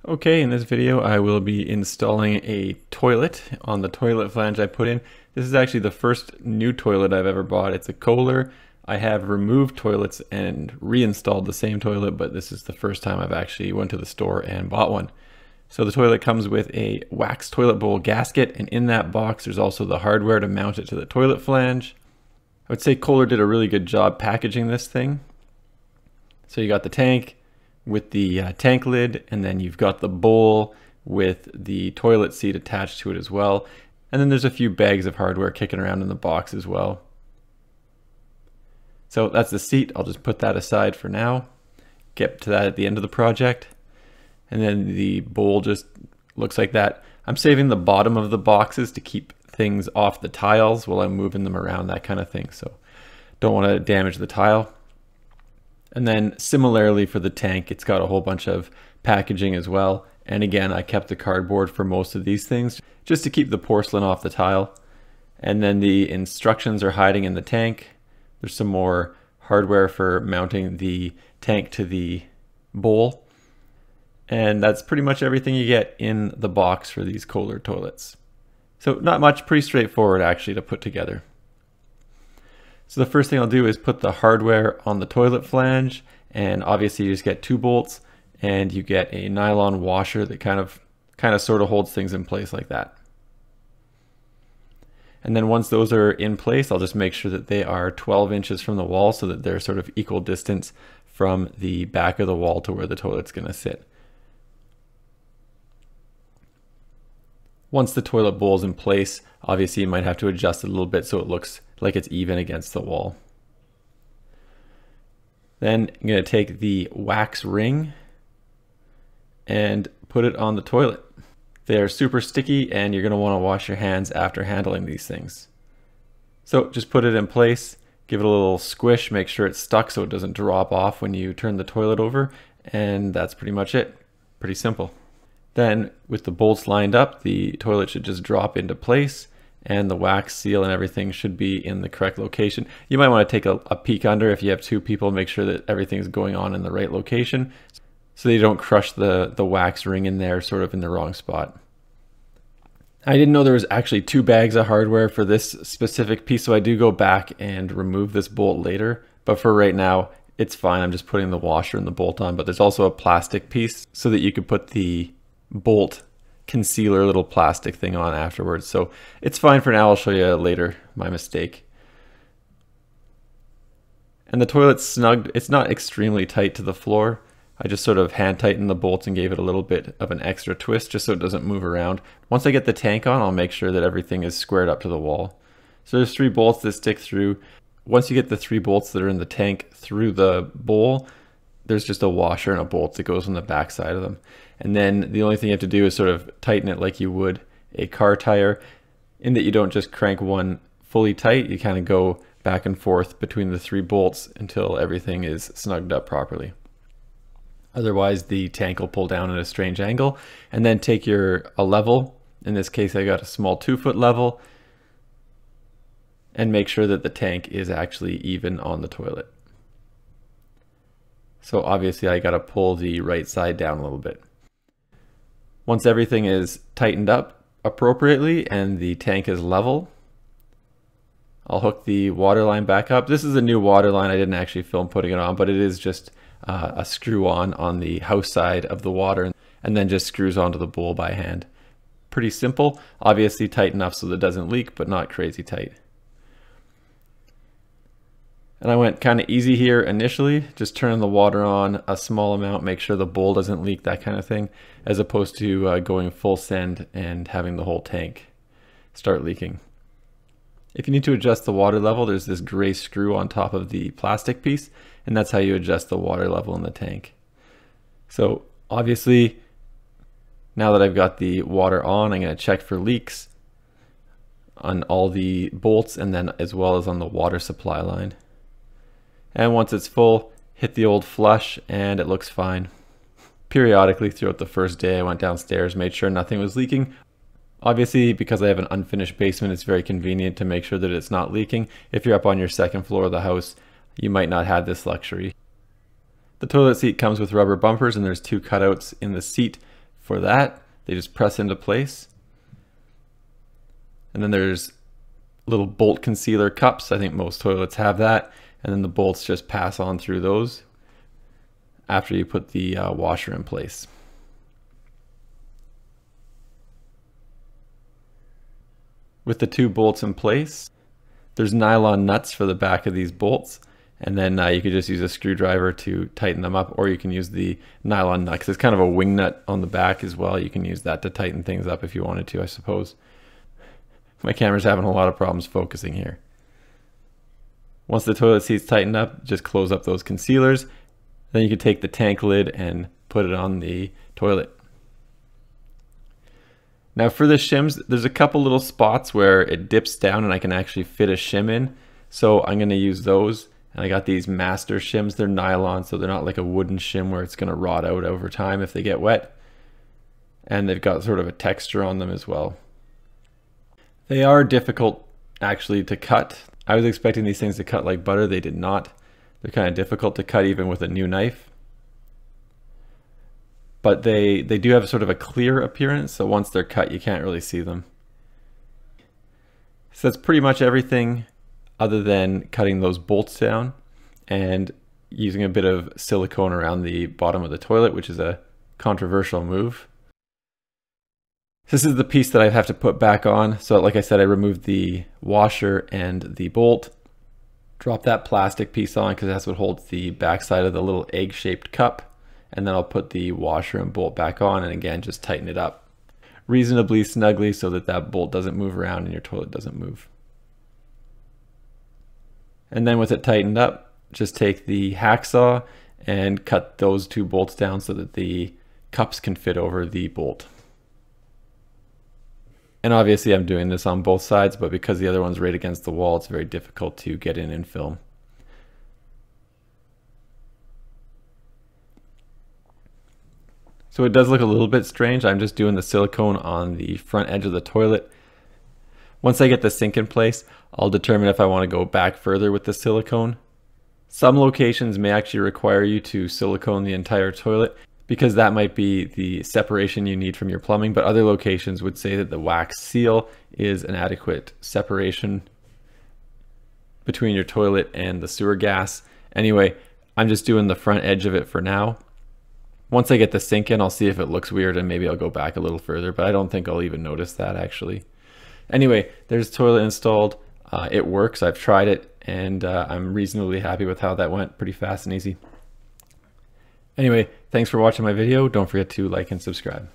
Okay, in this video I will be installing a toilet on the toilet flange I put in. This is actually the first new toilet I've ever bought. It's a Kohler. I have removed toilets and reinstalled the same toilet, but this is the first time I've actually went to the store and bought one. So the toilet comes with a wax toilet bowl gasket, and in that box there's also the hardware to mount it to the toilet flange. I would say Kohler did a really good job packaging this thing. So you got the tank with the tank lid, and then you've got the bowl with the toilet seat attached to it as well. And then there's a few bags of hardware kicking around in the box as well. So that's the seat. I'll just put that aside for now. Get to that at the end of the project. And then the bowl just looks like that. I'm saving the bottom of the boxes to keep things off the tiles while I'm moving them around, that kind of thing. So don't want to damage the tile. And then similarly for the tank, it's got a whole bunch of packaging as well. And again, I kept the cardboard for most of these things just to keep the porcelain off the tile. And then the instructions are hiding in the tank. There's some more hardware for mounting the tank to the bowl. And that's pretty much everything you get in the box for these Kohler toilets. So not much, pretty straightforward actually to put together. So the first thing I'll do is put the hardware on the toilet flange, and obviously you just get 2 bolts and you get a nylon washer that kind of sort of holds things in place like that. And then once those are in place, I'll just make sure that they are 12 inches from the wall so that they're sort of equal distance from the back of the wall to where the toilet's going to sit. Once the toilet bowl is in place, obviously you might have to adjust it a little bit so it looks like it's even against the wall. Then I'm going to take the wax ring and put it on the toilet. They're super sticky and you're going to want to wash your hands after handling these things. So just put it in place, give it a little squish, make sure it's stuck so it doesn't drop off when you turn the toilet over, and that's pretty much it. Pretty simple. Then with the bolts lined up, the toilet should just drop into place and the wax seal and everything should be in the correct location. You might want to take a peek under if you have 2 people, make sure that everything's going on in the right location so that you don't crush the wax ring in there sort of in the wrong spot. I didn't know there was actually 2 bags of hardware for this specific piece, so I do go back and remove this bolt later, but for right now it's fine. I'm just putting the washer and the bolt on, but there's also a plastic piece so that you could put the bolt concealer little plastic thing on afterwards. So it's fine for now. I'll show you later my mistake. And the toilet's snugged. It's not extremely tight to the floor. I just sort of hand tightened the bolts and gave it a little bit of an extra twist just so it doesn't move around. Once I get the tank on, I'll make sure that everything is squared up to the wall. So there's 3 bolts that stick through. Once you get the 3 bolts that are in the tank through the bowl, there's just a washer and a bolt that goes on the back side of them. And then the only thing you have to do is sort of tighten it like you would a car tire, in that you don't just crank one fully tight, you kind of go back and forth between the 3 bolts until everything is snugged up properly. Otherwise the tank will pull down at a strange angle. And then take a level, in this case I got a small 2-foot level, and make sure that the tank is actually even on the toilet. So obviously I got to pull the right side down a little bit. Once everything is tightened up appropriately and the tank is level, I'll hook the water line back up. This is a new water line. I didn't actually film putting it on, but it is just a screw on the house side of the water, and then just screws onto the bowl by hand. Pretty simple. Obviously tight enough so that it doesn't leak, but not crazy tight. And I went kind of easy here initially, just turning the water on a small amount, make sure the bowl doesn't leak, that kind of thing, as opposed to going full send and having the whole tank start leaking. If you need to adjust the water level, there's this gray screw on top of the plastic piece, and that's how you adjust the water level in the tank. So obviously, now that I've got the water on, I'm going to check for leaks on all the bolts and then as well as on the water supply line. And once it's full, hit the old flush and it looks fine. Periodically throughout the first day I went downstairs, made sure nothing was leaking. Obviously, because I have an unfinished basement, it's very convenient to make sure that it's not leaking. If you're up on your 2nd floor of the house, you might not have this luxury. The toilet seat comes with rubber bumpers, and there's 2 cutouts in the seat for that. They just press into place. And then there's little bolt concealer cups. I think most toilets have that. And then the bolts just pass on through those after you put the washer in place. With the 2 bolts in place, there's nylon nuts for the back of these bolts. And then you could just use a screwdriver to tighten them up, or you can use the nylon nut, because it's kind of a wing nut on the back as well. You can use that to tighten things up if you wanted to, I suppose. My camera's having a lot of problems focusing here. Once the toilet seat's tightened up, just close up those concealers. Then you can take the tank lid and put it on the toilet. Now for the shims, there's a couple little spots where it dips down and I can actually fit a shim in. So I'm going to use those. And I got these master shims. They're nylon, so they're not like a wooden shim where it's going to rot out over time if they get wet. And they've got sort of a texture on them as well. They are difficult actually to cut. I was expecting these things to cut like butter. They did not. They're kind of difficult to cut even with a new knife. But they do have sort of a clear appearance, so once they're cut you can't really see them. So that's pretty much everything other than cutting those bolts down and using a bit of silicone around the bottom of the toilet, which is a controversial move. This is the piece that I have to put back on. So like I said, I removed the washer and the bolt. Drop that plastic piece on because that's what holds the backside of the little egg-shaped cup. And then I'll put the washer and bolt back on, and again, just tighten it up reasonably snugly so that that bolt doesn't move around and your toilet doesn't move. And then with it tightened up, just take the hacksaw and cut those 2 bolts down so that the cups can fit over the bolt. And obviously I'm doing this on both sides, but because the other one's right against the wall, it's very difficult to get in and film. So it does look a little bit strange. I'm just doing the silicone on the front edge of the toilet. Once I get the sink in place, I'll determine if I want to go back further with the silicone. Some locations may actually require you to silicone the entire toilet because that might be the separation you need from your plumbing, but other locations would say that the wax seal is an adequate separation between your toilet and the sewer gas. Anyway, I'm just doing the front edge of it for now. Once I get the sink in, I'll see if it looks weird and maybe I'll go back a little further, but I don't think I'll even notice that actually. Anyway, there's the toilet installed. It works. I've tried it and I'm reasonably happy with how that went. Pretty fast and easy. Anyway, thanks for watching my video. Don't forget to like and subscribe.